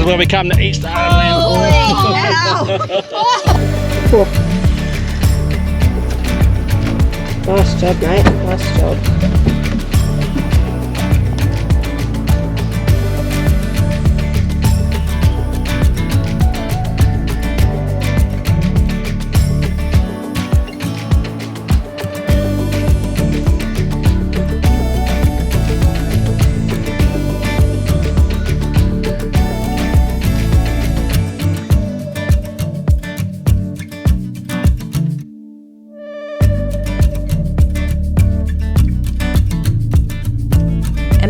where we come to East Arnhem Land. Nice job, mate. Nice job.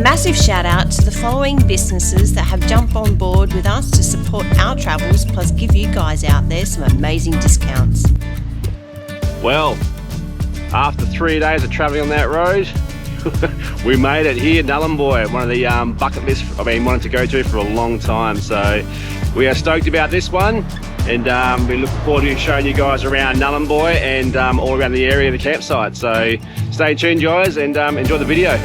Massive shout out to the following businesses that have jumped on board with us to support our travels, plus give you guys out there some amazing discounts. Well, after 3 days of travelling on that road, we made it here, Nhulunbuy, one of the bucket lists I've been wanting to go to for a long time. So we are stoked about this one, and we look forward to showing you guys around Nhulunbuy and all around the area of the campsite. So stay tuned, guys, and enjoy the video.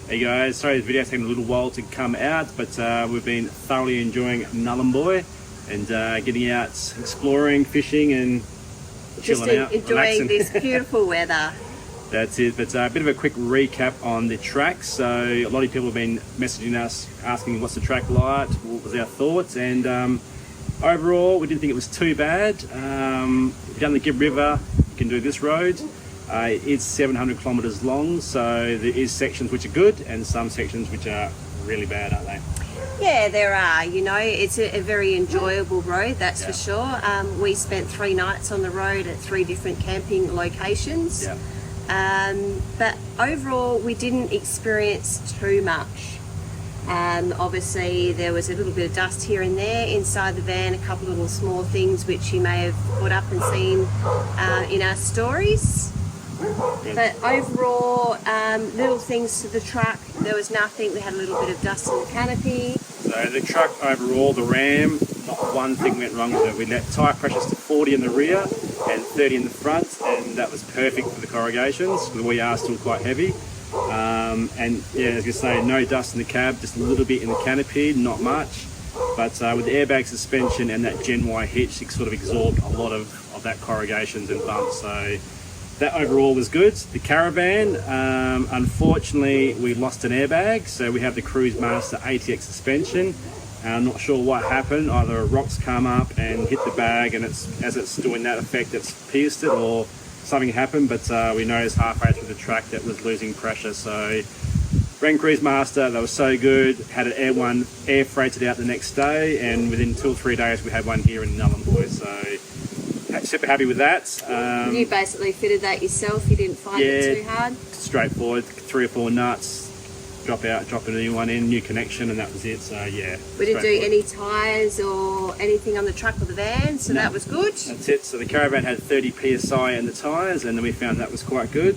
Hey guys, sorry this video's taken a little while to come out, but we've been thoroughly enjoying Nhulunbuy and getting out, exploring, fishing and chilling out, enjoying relaxing. This beautiful weather. That's it, but a bit of a quick recap on the track. So a lot of people have been messaging us asking what's the track like, what was our thoughts, and overall we didn't think it was too bad. Down the Gapuru River you can do this road. It's 700 kilometres long, so there is sections which are good and some sections which are really bad, aren't they? Yeah, there are. You know, it's a very enjoyable road, that's for sure. We spent 3 nights on the road at 3 different camping locations. Yeah. But overall, we didn't experience too much. Obviously, there was a little bit of dust here and there inside the van, a couple of little small things which you may have put up and seen in our stories. But overall, little things to the truck, there was nothing. We had a little bit of dust in the canopy. So the truck overall, the Ram, not one thing went wrong with it. We let tyre pressures to 40 in the rear and 30 in the front, and that was perfect for the corrugations. We are still quite heavy. And yeah, as you say, no dust in the cab, just a little bit in the canopy, not much. But with the airbag suspension and that Gen Y hitch, it sort of absorbed a lot of that corrugations and bumps. So that overall was good. The caravan, unfortunately, we lost an airbag. So we have the Cruise Master ATX suspension. I'm not sure what happened. Either a rock's come up and hit the bag, and as it's doing that effect, it's pierced it, or something happened. But we noticed halfway through the track that was losing pressure. So Ren Cruise Master, they were so good. Had it air freighted out the next day, and within 2 or 3 days we had one here in Nhulunbuy. So super happy with that. You basically fitted that yourself. You didn't find it too hard. Straightforward. 3 or 4 nuts, drop a new one in, new connection, and that was it. So yeah. We didn't do any tyres or anything on the truck or the van, so that was good. That's it. So the caravan had 30 psi in the tyres, and then we found that was quite good.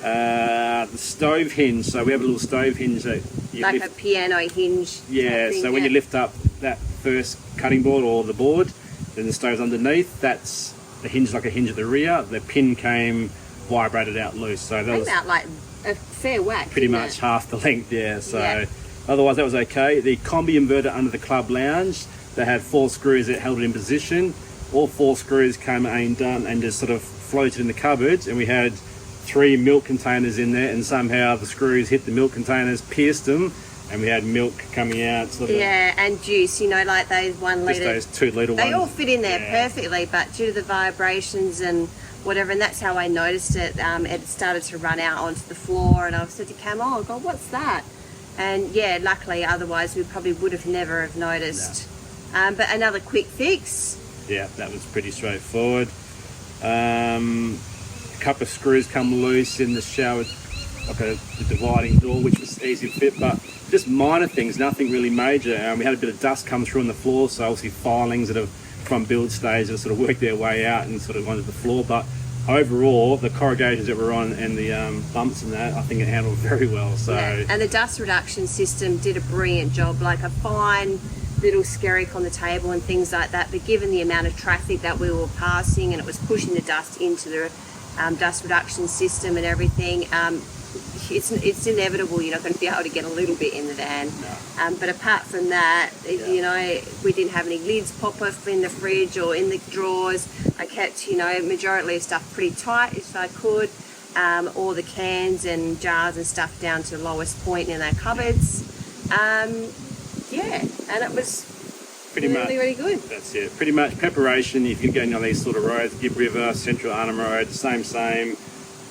The stove hinge. So we have a little stove hinge that you like a piano hinge. Yeah. So when you lift up that first cutting board or the board, then the stove's underneath. That's the hinge, like a hinge at the rear. The pin came vibrated out loose. So that was out like a fair whack. Pretty much half the length, yeah. So otherwise that was okay. The combi inverter under the club lounge, they had 4 screws that held it in position. All 4 screws came undone and just sort of floated in the cupboard, and we had 3 milk containers in there, and somehow the screws hit the milk containers, pierced them, and we had milk coming out. Yeah, and juice, you know, like those 1 litre. Just those 2 litre ones. They all fit in there perfectly, but due to the vibrations and whatever, and that's how I noticed it, it started to run out onto the floor, and I said to Cam, oh God, what's that? And yeah, luckily, otherwise we probably would have never have noticed. No. But another quick fix. Yeah, that was pretty straightforward. A couple of screws come loose in the shower, like the dividing door, which was easy to fit, but just minor things, nothing really major. We had a bit of dust come through on the floor, so obviously filings that have from build stage have sort of worked their way out and sort of onto the floor. But overall, the corrugations that were on and the bumps and that, I think it handled very well. So and the dust reduction system did a brilliant job, like a fine little skerrick on the table and things like that, but given the amount of traffic that we were passing and it was pushing the dust into the dust reduction system and everything, it's inevitable you're not going to be able to get a little bit in the van. No. But apart from that, you know, we didn't have any lids pop off in the fridge or in the drawers. I kept, you know, majority of stuff pretty tight if I could. All the cans and jars and stuff down to the lowest point in our cupboards. Yeah, and it was pretty really good. That's it. Pretty much preparation. If you're going on these sort of roads, Gibb River, Central Arnhem Road, same.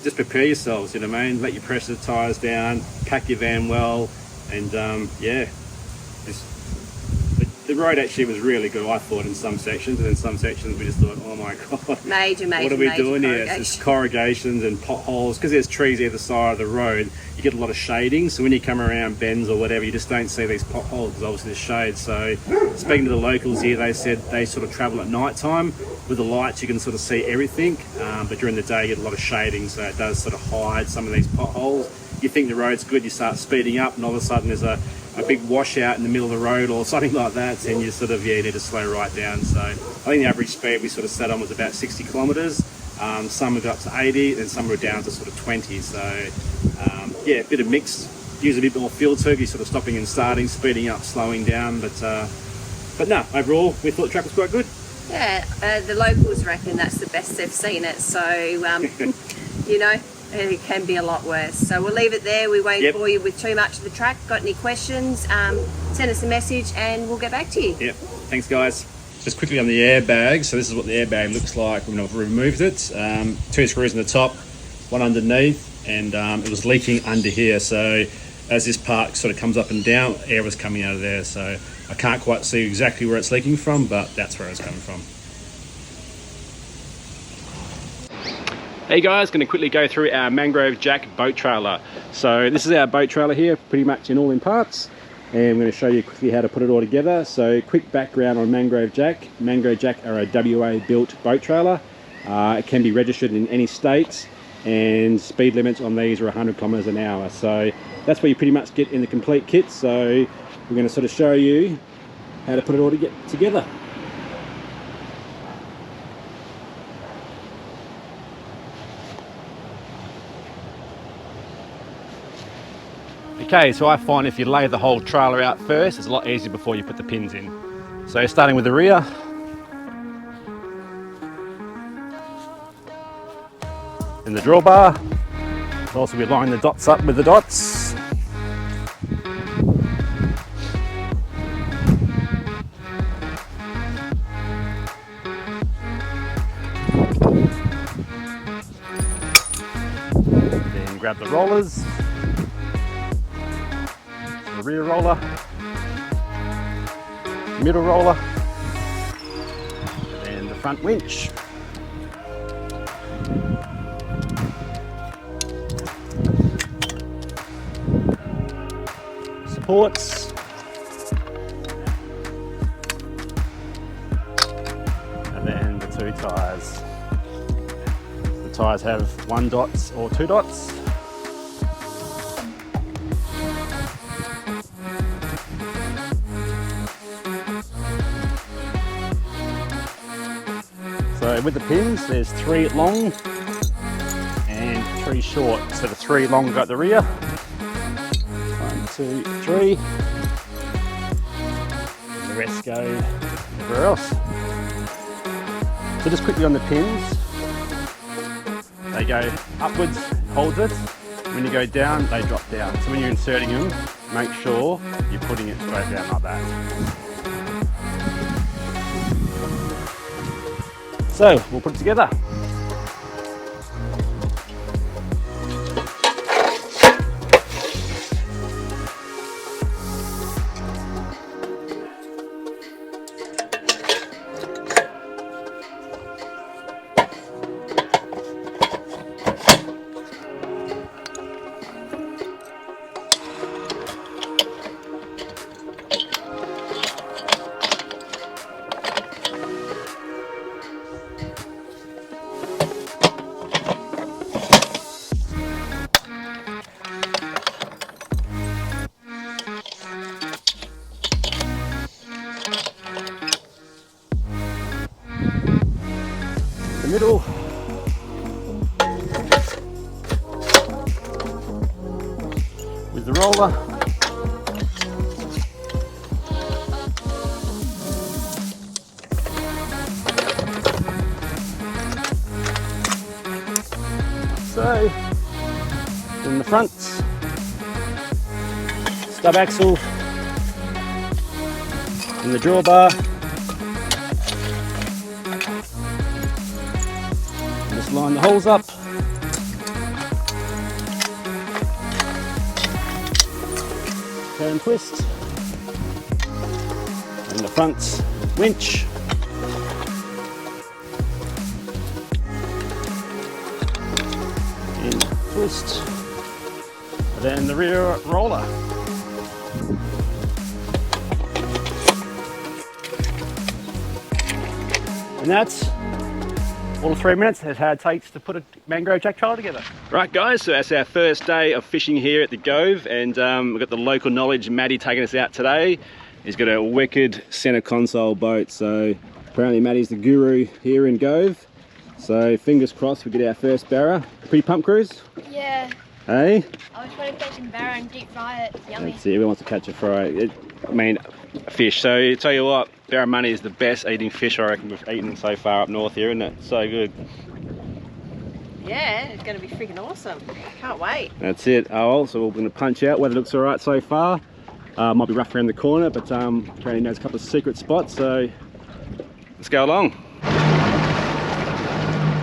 Just prepare yourselves, you know what I mean? Let your pressure tyres down, pack your van well, and yeah. The road actually was really good, I thought, in some sections, and in some sections we just thought, oh my god, major what are we doing here? It's just corrugations and potholes. Because there's trees either side of the road, you get a lot of shading, so when you come around bends or whatever, you just don't see these potholes because obviously there's shade. So speaking to the locals here, they said they sort of travel at night time. With the lights you can sort of see everything, but during the day you get a lot of shading, so it does sort of hide some of these potholes. You think the road's good, you start speeding up, and all of a sudden there's a big washout in the middle of the road or something like that, and you sort of, you need to slow right down. So I think the average speed we sort of set on was about 60 kilometres. Some got up to 80, and some were down to sort of 20. So yeah, a bit of mix. Use a bit more fuel too, you're sort of stopping and starting, speeding up, slowing down. But no, overall we thought the track was quite good. Yeah, the locals reckon that's the best they've seen it. So you know, it can be a lot worse. So we'll leave it there. We won't bore you with too much of the track. Got any questions, send us a message and we'll get back to you. Yep, thanks guys. Just quickly on the airbag. So this is what the airbag looks like when I've removed it. 2 screws on the top, one underneath, and it was leaking under here. So as this part sort of comes up and down, air was coming out of there. So I can't quite see exactly where it's leaking from, but that's where it's coming from. Hey guys, going to quickly go through our Mangrove Jack boat trailer. So this is our boat trailer here, pretty much in all in parts, and I'm going to show you quickly how to put it all together. So quick background on Mangrove Jack. Mangrove Jack are a WA built boat trailer. It can be registered in any state, and speed limits on these are 100 kilometers an hour. So that's where you pretty much get in the complete kit. So we're going to sort of show you how to put it all together. Okay, so I find if you lay the whole trailer out first, it's a lot easier before you put the pins in. So starting with the rear. In the drawbar. Also we line the dots up with the dots. Then grab the rollers. The rear roller, middle roller, and the front winch. Supports. And then the 2 tyres. The tyres have 1 dot or 2 dots. So with the pins, there's 3 long and 3 short. So the 3 long go at the rear. 1, 2, 3. And the rest go everywhere else. So just quickly on the pins, they go upwards, holds it. When you go down, they drop down. So when you're inserting them, make sure you're putting it straight down like that. So we'll put it together. roller. So, in the front, stub axle, in the drawbar, just line the holes up. Turn twist, in the front, winch. In twist, and then the rear roller. And that's all of 3 minutes. That's how it takes to put a mangrove jack trailer together. Right guys, so that's our first day of fishing here at the Gove, and we've got the local knowledge Matty taking us out today. He's got a wicked centre console boat, so apparently Matty's the guru here in Gove. So fingers crossed we get our first barra. Pretty pumped, Cruz? Yeah. Hey? I just want to catch some barra and deep fry it. It's yummy. That's it, everyone wants to catch a fry. I mean, a fish. So I tell you what, barramundi is the best eating fish I reckon we've eaten so far up north here, isn't it? So good. Yeah, it's going to be freaking awesome. Can't wait. That's it. Oh, well, so we're going to punch out. Weather looks all right so far. Might be rough around the corner, but apparently knows a couple of secret spots. So let's go along.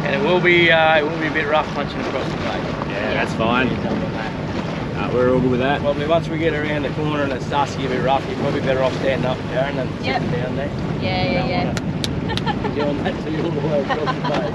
And it will be a bit rough punching across the bay. Yeah, that's fine. We're all good with that. Probably once we get around the corner and it starts to get a bit rough, you're probably better off standing up, Darren, than sitting down there. Yeah. Doing that till you're all the way across the bay.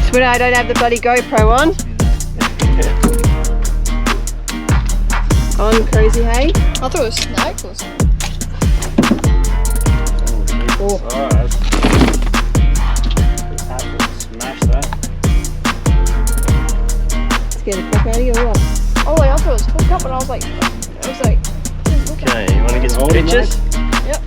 When I don't have the bloody GoPro on. On crazy, hey? I thought it was snake or something. Alright. Smash that. Scared the crap out of you or what? Oh wait, I thought it was hooked up and I was like, Okay, you want to get some Hold it, pictures? yep.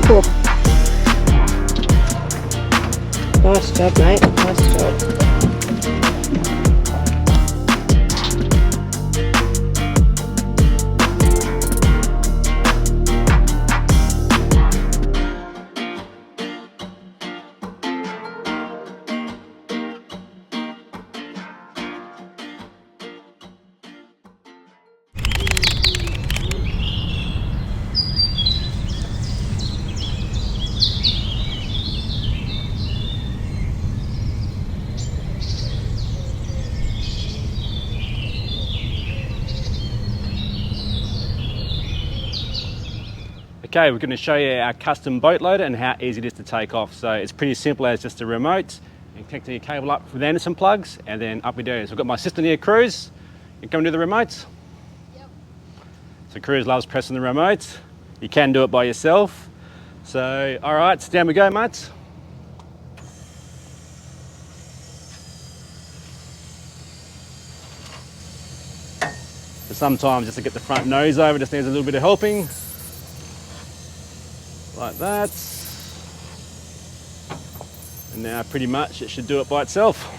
Cool. Nice job, mate. Nice job. Okay, we're going to show you our custom boat loader and how easy it is to take off. So it's pretty simple as just a remote. You connect your cable up with Anderson plugs and then up we do. So I've got my assistant here, Cruz. You come do the remote? Yep. So Cruz loves pressing the remote. You can do it by yourself. So, all right, so down we go, mates. So sometimes just to get the front nose over, just needs a little bit of helping. like that. And now pretty much it should do it by itself.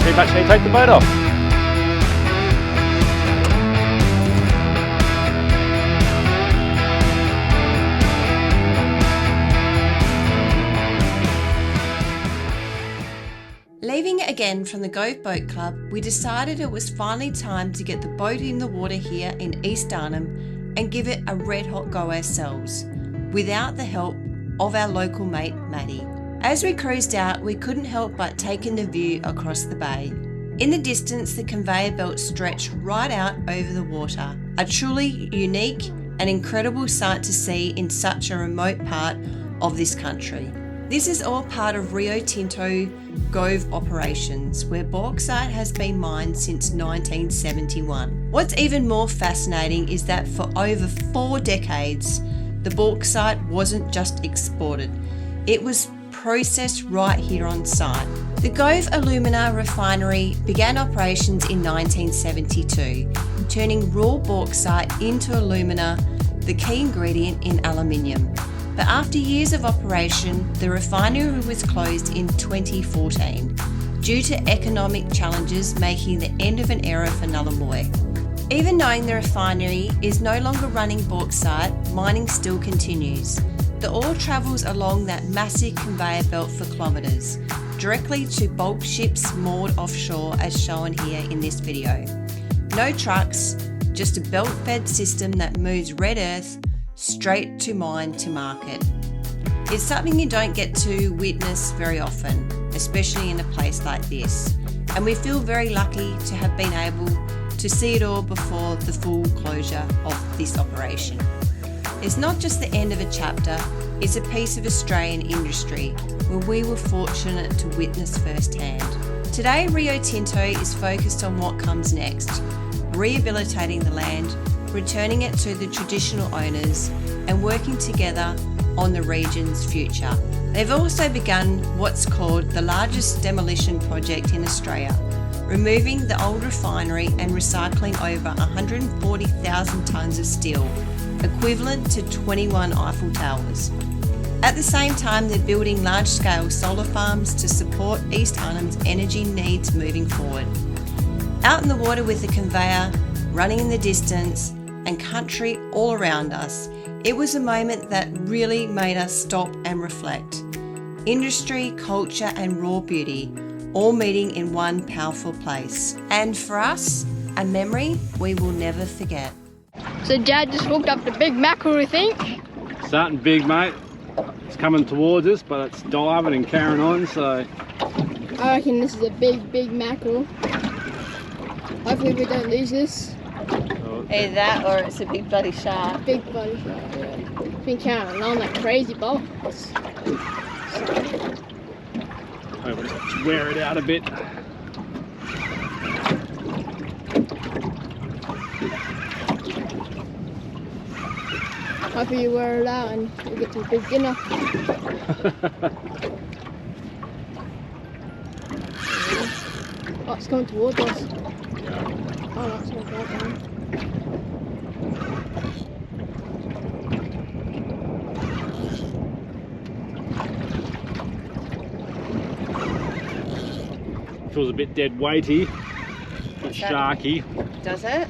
Pretty much how you take the boat off. Leaving again from the Gove Boat Club, we decided it was finally time to get the boat in the water here in East Arnhem and give it a red hot go ourselves, without the help of our local mate Maddie. As we cruised out, we couldn't help but take in the view across the bay. In the distance, the conveyor belt stretched right out over the water, a truly unique and incredible sight to see in such a remote part of this country. This is all part of Rio Tinto Gove operations, where bauxite has been mined since 1971. What's even more fascinating is that for over 4 decades, the bauxite wasn't just exported, it was processed right here on site. The Gove Alumina refinery began operations in 1972, turning raw bauxite into alumina, the key ingredient in aluminium. But after years of operation, the refinery was closed in 2014 due to economic challenges, making the end of an era for Nhulunbuy. Even knowing the refinery is no longer running bauxite, mining still continues. The ore travels along that massive conveyor belt for kilometres, directly to bulk ships moored offshore as shown here in this video. No trucks, just a belt-fed system that moves red earth straight to mine to market. It's something you don't get to witness very often, especially in a place like this, and we feel very lucky to have been able to see it all before the full closure of this operation. It's not just the end of a chapter, it's a piece of Australian industry where we were fortunate to witness firsthand. Today, Rio Tinto is focused on what comes next, rehabilitating the land, returning it to the traditional owners, and working together on the region's future. They've also begun what's called the largest demolition project in Australia, removing the old refinery and recycling over 140,000 tonnes of steel, equivalent to 21 Eiffel Towers. At the same time, they're building large-scale solar farms to support East Arnhem's energy needs moving forward. Out in the water with the conveyor, running in the distance, and country all around us, it was a moment that really made us stop and reflect. Industry, culture, and raw beauty, all meeting in one powerful place. And for us, a memory we will never forget. So Dad just hooked up the big mackerel, I think. Starting big, mate. It's coming towards us, but it's diving and carrying on, so... I reckon this is a big mackerel. Hopefully we don't lose this. Either that or it's a big bloody shark. Big bloody shark, yeah. Been carrying on like crazy, boss. I'll just wear it out a bit. Hopefully you wear it out and you get to a big dinner. Oh, it's coming towards us. Oh, no, it's not that down. Feels a bit dead weighty, a bit sharky. Does it?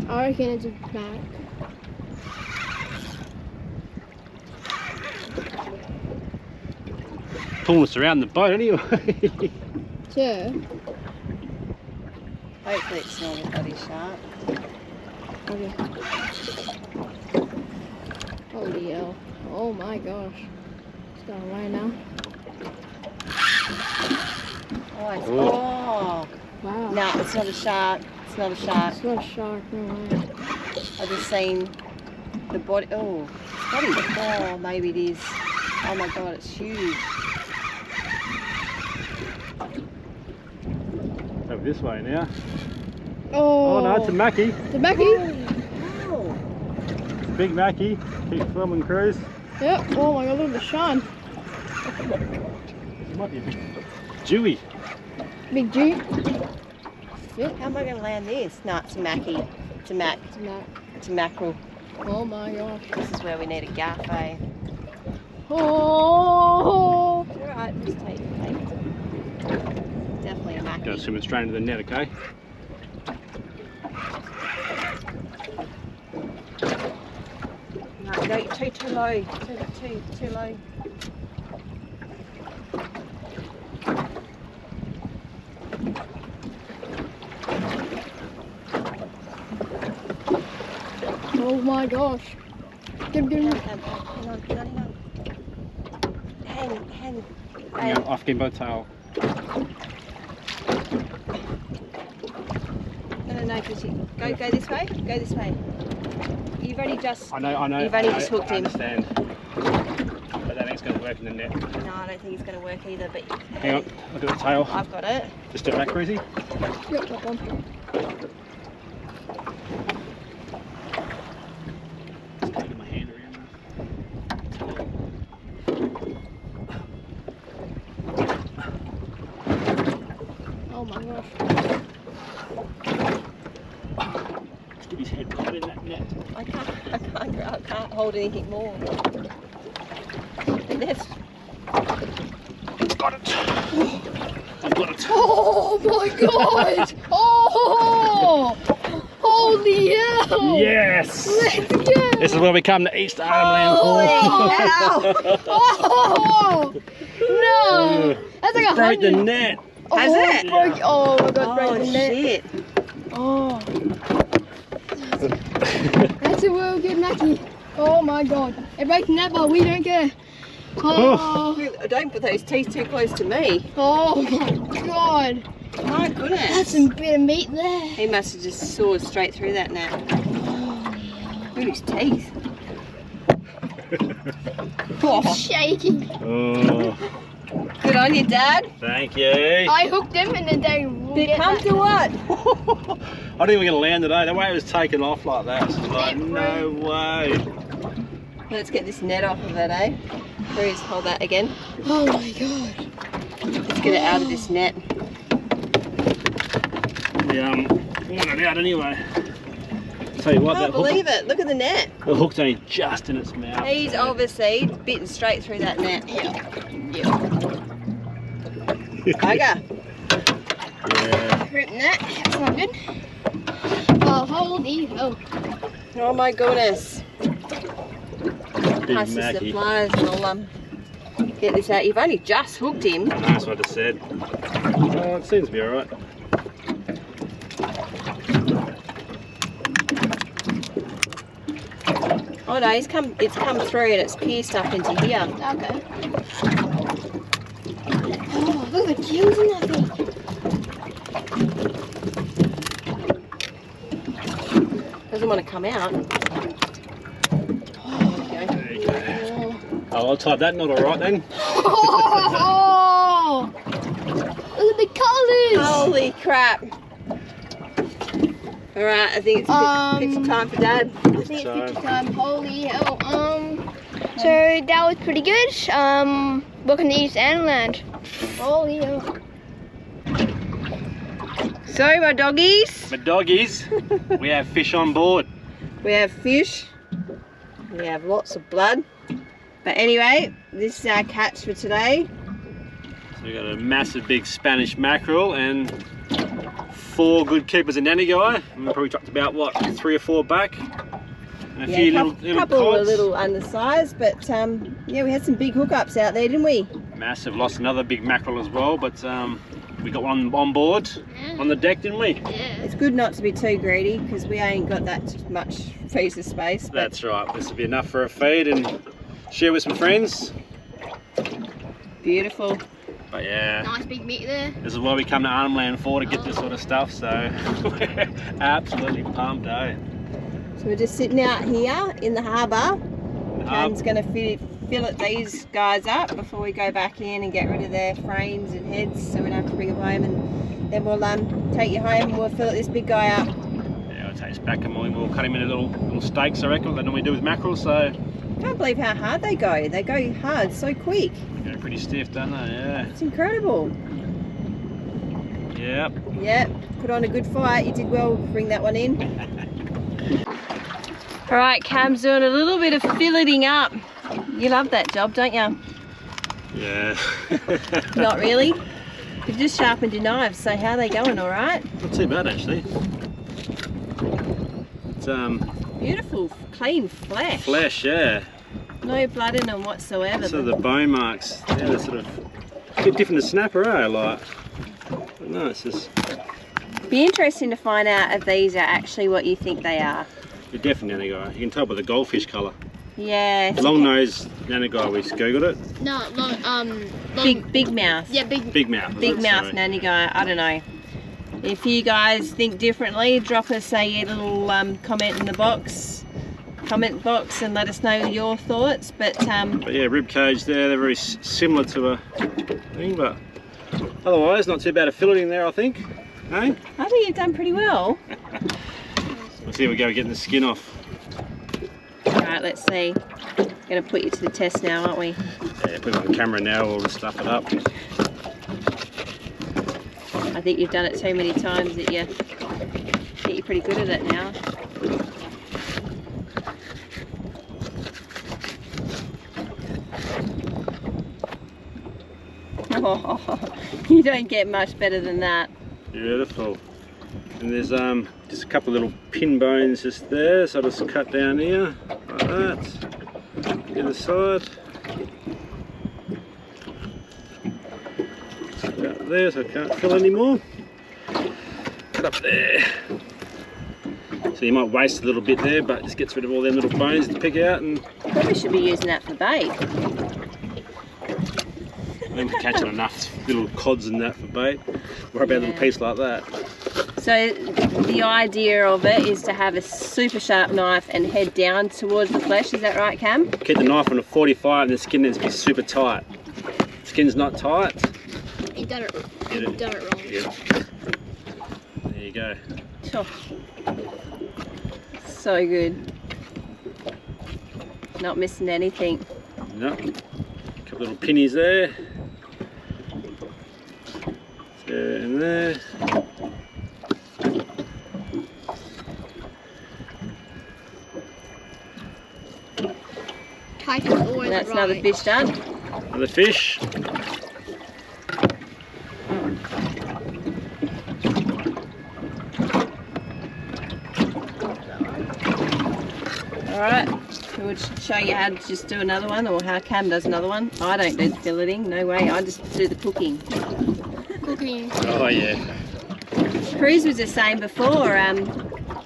I reckon it's a back. Pulling us around the boat anyway. Sure. Hopefully it's not a bloody shark. Okay. Holy hell. Oh my gosh. It's going away now. Oh, Oh. oh. Wow. No, it's not a shark. It's It's not a shark. It's not a shark, no way. I've just seen the body. Oh, it's body. Oh, maybe it is. Oh my god, it's huge. Over this way now. Oh, Oh no, it's a mackie. the Mackie? Wow. Big mackie. Keep filming, cruise. Yep. Oh my god, look at the shine. It might be a big Jewy. Big G. How am I going to land this? No, it's a mackie. It's a mac. It's a Mac. It's a mackerel. Oh my gosh. This is where we need a 𝙏𝙼𝙖𝙣𝙠𝙨. Oh. Alright, just take it. Definitely a Go mackie. swimming straight into the net, okay? No, no, too low. Too low. Oh my gosh. Get him. Hang on. Hang. Hang on, off game boat tail. No, because you go this way. Go this way. You've only just. I know. You've only just hooked I him. understand. But I think it's going to work in the net. No, I don't think it's going to work either. But Hang on, look at the tail. I've got it. Just step back, cruisy. Yep, that one. Just taking my hand around. Oh my gosh. Let's get his head caught in that net. I can't hold anything more. And that's Got it. I've got it. Oh my god! Oh! Holy hell! Yes! Let's go! This is where we come to East Arnhem Land. Oh! No! That's like a Broke the 100. net. Has it? Broke, oh my god, broke the net. shit. Oh. That's a real good mackie. Oh my god. It breaks the net, but we don't care. Oh. Don't put those teeth too close to me. Oh my god. My goodness. That's some bit of meat there. He must have just sawed straight through that net. Look at his teeth. He's shaking. Oh, Good on you, Dad. thank you. I hooked him and then they will Did it get come that. to what? I didn't even get to land today. The way it was taken off like that, it's like, It no way. Let's get this net off of it, eh? Bruce, hold that again. Oh my god. Let's get it out of this net. Yeah, want it out anyway. Tell you what, I can't believe it. Look at the net. the hook's only just in its mouth. He's so- obviously bitten straight through that net. Yeah. Bugger. Yeah. Ripping that. That's not good. Oh, holy hell. Oh my goodness. Big Pass the mackie. supplies and I'll get this out. You've only just hooked him. That's what I just said. Oh, it seems to be alright. Oh no, it's come through and it's pierced up into here. Okay. Oh, look at the gills in that thing. Doesn't want to come out. There you go. Oh, I'll type that not alright then. Oh, look at the colours. Holy crap. Alright, I think it's picture time for Dad. I think it's picture time. Holy hell. So that was pretty good. Welcome to East Arnhem Land. Holy hell. So my doggies, My doggies, we have fish on board. we have fish. We have lots of blood. But anyway, this is our catch for today. So we've got a massive big Spanish mackerel and 4 good keepers in nanny guy. And we probably dropped about, what, 3 or 4 back? And a few little couple were a cods. little undersized, but yeah, we had some big hookups out there, didn't we? Massive, lost another big mackerel as well, but we got one on board on the deck, didn't we? It's good not to be too greedy because we ain't got that much freezer space. But That's right, this will be enough for a feed and share with some friends. beautiful. But yeah, Nice big meat there. this is why we come to Arnhem Land for, to get this sort of stuff. So we're absolutely pumped, eh? So we're just sitting out here in the harbour. Cam's going to fillet these guys up before we go back in and get rid of their frames and heads, so we don't have to bring them home. And then we'll take you home and we'll fillet this big guy up. Yeah, we'll take us back and we'll cut him into little steaks, I reckon, like they normally do with mackerel. So Can't believe how hard they go. They go hard so quick. they're pretty stiff, don't they? Yeah. It's incredible. Yep. Yep, put on a good fight. You did well to bring that one in. All right, Cam's doing a little bit of filleting up. You love that job, don't you? Yeah. Not really. You've just sharpened your knives, so how are they going, all right? Not too bad, actually. It's Beautiful, clean flesh. flesh, yeah. No blood in them whatsoever. So the bone marks, yeah, they're sort of a bit different to snapper, eh? Like, but no, it's just. Be interesting to find out if these are actually what you think they are. You're definitely nanny guy. You can tell by the goldfish colour. Yeah. Long nose nanny guy. We googled it. No, long, Big mouth. Yeah, big. Big mouth. Big mouth nanny guy. I don't know. If you guys think differently, drop us a little comment in the comment box and let us know your thoughts. But yeah, rib cage there. They're very similar to a thing, but otherwise not too bad a filleting there, I think. Hey? I think you've done pretty well. Let's see if we go getting the skin off. Alright, let's see. Going to put you to the test now, aren't we? Yeah, put it on camera now. We'll just stuff it up. I think you've done it so many times that you're pretty good at it now. Oh, you don't get much better than that. Beautiful. And there's just a couple of little pin bones just there, so I'll just cut down here like that. The other side. Just about there, so I can't fill anymore. Cut up there. So you might waste a little bit there, but just gets rid of all them little bones to pick out, and Probably should be using that for bait. I'm catching enough little cods and that for bait. Worry about a little piece like that. So the idea of it is to have a super sharp knife and head down towards the flesh. Is that right, Cam? Keep the knife on a 45 and the skin needs to be super tight. The skin's not tight. You done it wrong. Yeah. There you go. Oh. So good. Not missing anything. Nope. Couple little pinnies there. There and there. Tight is always That's right. another fish done. Another fish. Alright, we'll show you how to just do another one, or how Cam does another one. I don't do the filleting, no way, I just do the cooking. Cooking. Oh yeah. Cruz was the same before,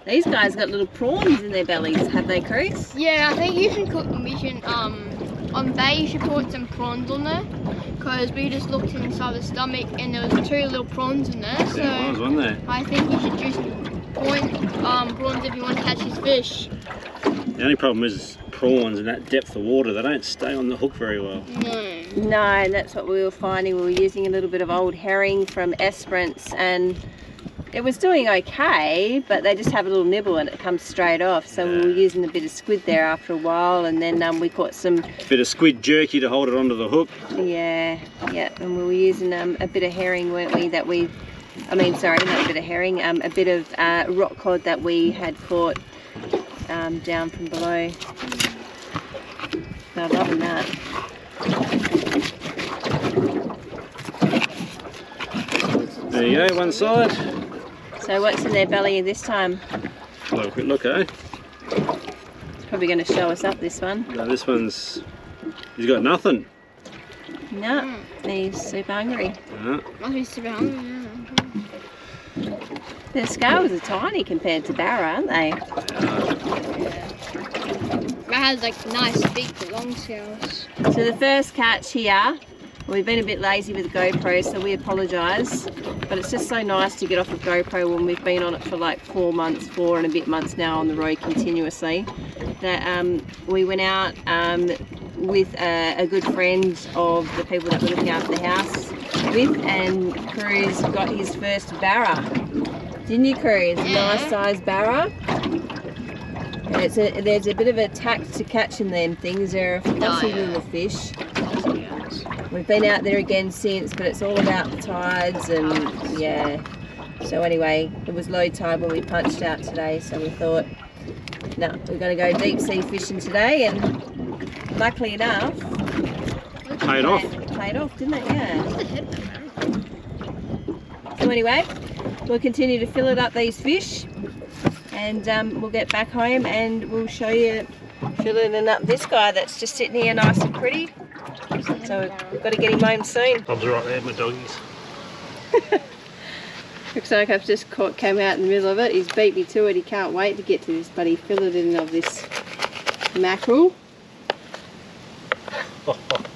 these guys got little prawns in their bellies, have they, Cruz? Yeah, I think you should cook them. You should, on bait, you should put some prawns on there. Because we just looked inside the stomach and there was 2 little prawns in there. So There was one there. I think you should just prawns if you want to catch his fish. The only problem is prawns in that depth of water, they don't stay on the hook very well. No. No, and that's what we were finding. We were using a little bit of old herring from Esperance, and it was doing okay, but they just have a little nibble and it comes straight off. So we were using a bit of squid there after a while, and then we caught some... Bit of squid jerky to hold it onto the hook. Yeah, and we were using a bit of herring, weren't we, not a bit of herring, a bit of rock cod that we had caught down from below. So I'm loving that. There you go, one side. So what's in their belly this time? Have a quick look, eh? It's probably going to show us up, this one. No, this one's... He's got nothing. No, he's super hungry. No. Must be super hungry. Their scales are tiny compared to Barra, aren't they? That has like nice big long scales. So the first catch here We've been a bit lazy with the GoPro, so we apologise. But it's just so nice to get off of GoPro when we've been on it for like 4 and a bit months now on the road continuously. That we went out with a good friend of the people that were looking after the house with, and Cruz got his first barra. Didn't you, Cruz? Nice sized barra. And there's a bit of a tact to catching them things. They're a fussy little fish. We've been out there again since, but it's all about the tides and yeah. So anyway, it was low tide when we punched out today, so we thought, no, we're going to go deep sea fishing today, and luckily enough, Paid off. Paid off, didn't it? Yeah. So anyway, we'll continue to fillet up these fish, and we'll get back home and we'll show you filleting up this guy that's just sitting here nice and pretty. So we've got to get him home soon. Bob's right there, my doggies. Looks like I've just came out in the middle of it. He's beat me to it. He can't wait to get to this bloody filleting of this mackerel.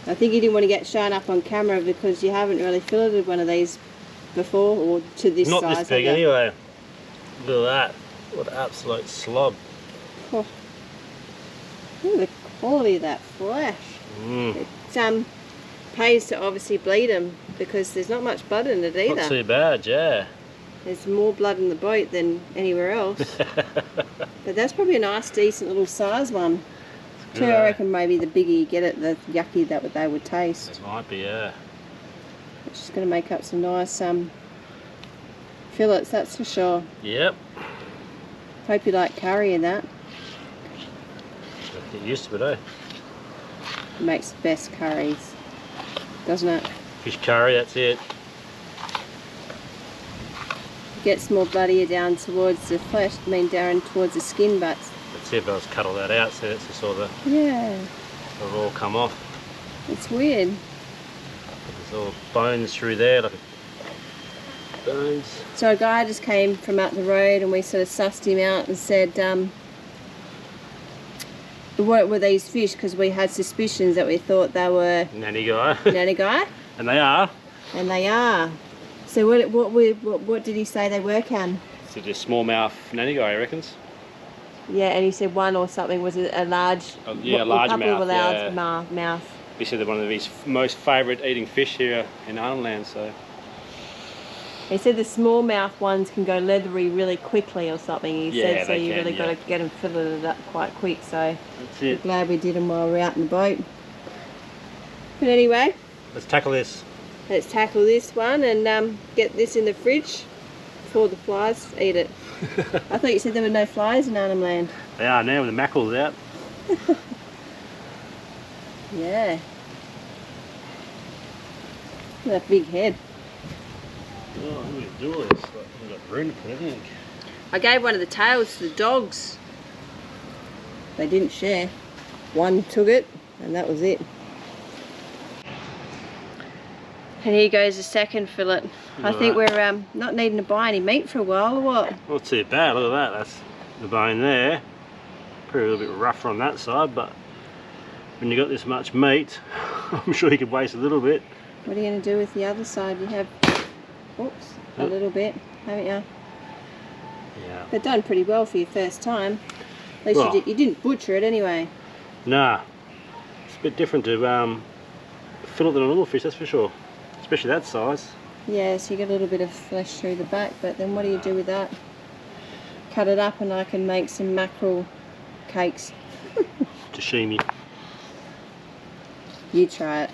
I think you didn't want to get shown up on camera because you haven't really filleted one of these before, or to this size. Not this big anyway. Look at that. What an absolute slob. Oh. Look at the quality of that flesh. It pays to obviously bleed them because there's not much blood in it either. Not too bad, yeah. There's more blood in the boat than anywhere else. But that's probably a nice, decent little size one. Too, I reckon maybe the bigger you get it, the yucky that they would taste. It might be, yeah. It's just going to make up some nice fillets, that's for sure. Yep. Hope you like curry and that. Get used to it, eh? It makes the best curries, doesn't it? Fish curry, that's it. Gets more bloodier down towards the flesh, down towards the skin, but Let's see if I was cut all that out, so that's just all the yeah, it'll all come off. it's weird. There's all bones through there, like bones. So a guy just came from up the road and we sort of sussed him out and said, what were these fish? Because we had suspicions that we thought they were Nanny guy. nanny guy, And they are. and they are. So what did he say they were, Can? So just smallmouth nanny guy, I reckons. Yeah, and he said one or something was a large. Yeah, large couple mouth. of a large Yeah. mouth. He said they're one of his most favourite eating fish here in Arnhem Land, so. He said the smallmouth ones can go leathery really quickly or something. He Yeah, said so. they You can, really got to get them filleted up quite quick. So That's it. glad we did them while we were out in the boat. But anyway, Let's tackle this. let's tackle this one and get this in the fridge before the flies eat it. I thought you said there were no flies in Arnhem Land. They are now with the mackerels out. Yeah. Look at that big head. Oh, I'm going to do all this. I've got room to put everything. I gave one of the tails to the dogs. They didn't share. One took it and that was it. And here goes the second fillet. I think we're not needing to buy any meat for a while, or what? Not too bad, look at that. That's the bone there. Probably a little bit rougher on that side, but when you got this much meat, I'm sure you could waste a little bit. What are you going to do with the other side? You have, oops, a little bit, haven't you? Yeah. But done pretty well for your first time. At least Well, you didn't butcher it anyway. Nah. It's a bit different to fillet than a little fish, that's for sure. Especially that size. Yeah, so you get a little bit of flesh through the back, but then what do you do with that? Cut it up and I can make some mackerel cakes. Sashimi. You try it.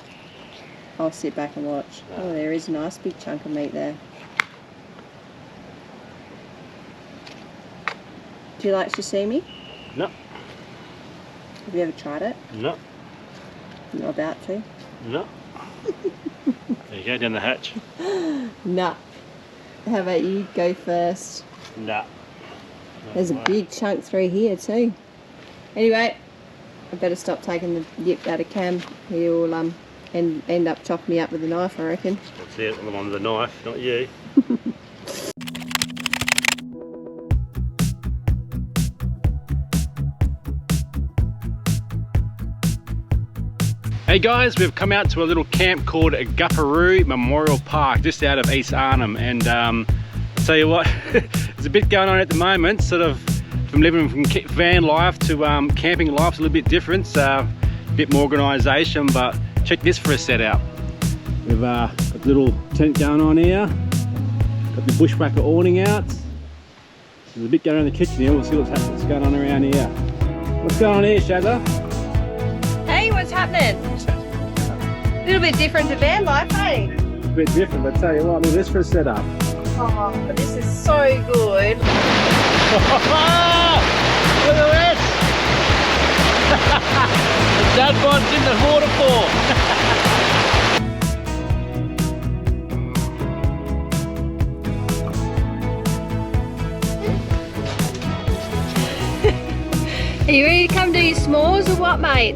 I'll sit back and watch. Oh, there is a nice big chunk of meat there. Do you like sashimi? No. Have you ever tried it? No. You're not about to? No. There you go, down the hatch. Nah. How about you go first? Nah. There's a big chunk through here too. Anyway, I better stop taking the yip out of Cam. He'll end up chopping me up with a knife, I reckon. That's it, I'm on the knife, not you. Hey guys, we've come out to a little camp called Gapuru Memorial Park, just out of East Arnhem, and I'll tell you what, there's a bit going on at the moment, sort of from living from van life to camping life's a little bit different, a bit more organisation, but check this for a setup. We've got a little tent going on here, got the bushwhacker awning out. There's a bit going on in the kitchen here, we'll see what's going on around here. What's going on here, Shadler? Hey, what's happening? A little bit different to van life, hey? A bit different, but tell you what, look at this for a setup. Oh, this is so good. Look at this! The dad bod's in the waterfall. Are you ready to come do your s'mores or what, mate?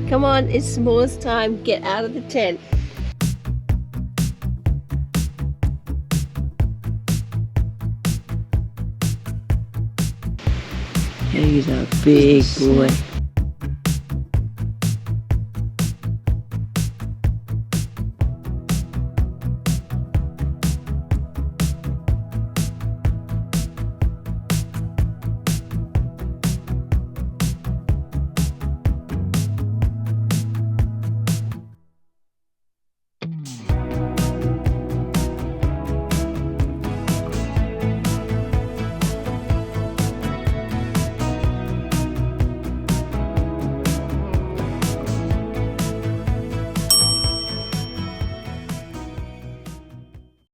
Come on, it's s'mores time. Get out of the tent. He's a big boy.